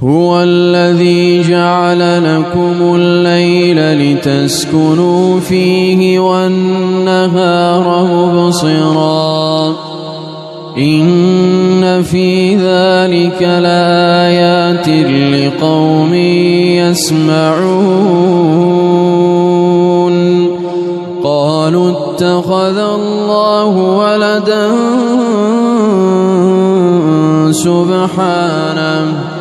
هو الذي جعل لكم الليل لتسكنوا فيه والنهار مبصرا إن في ذلك لآيات لقوم يسمعون قالوا اتخذ الله ولدا سبحانه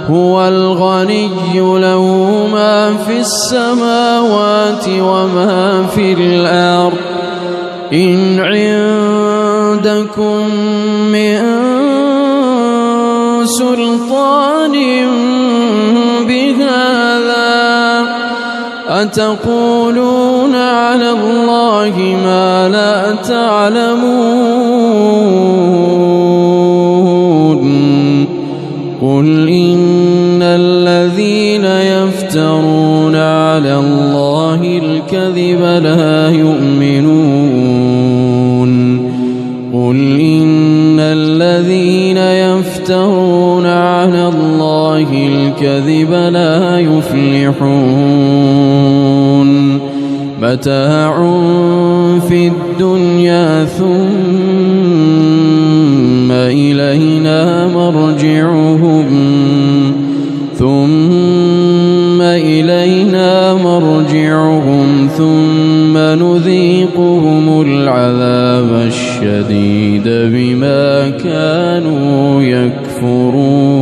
هو الغني له ما في السماوات وما في الأرض إن عندكم من سلطان بهذا أتقولون على الله ما لا تعلمون قل إن الذين يفترون على الله الكذب لا يؤمنون قل إن الذين يفترون على الله الكذب لا يفلحون متاع في الدنيا ثم إلينا مرجعهم ثم نذيقهم العذاب الشديد بما كانوا يكفرون.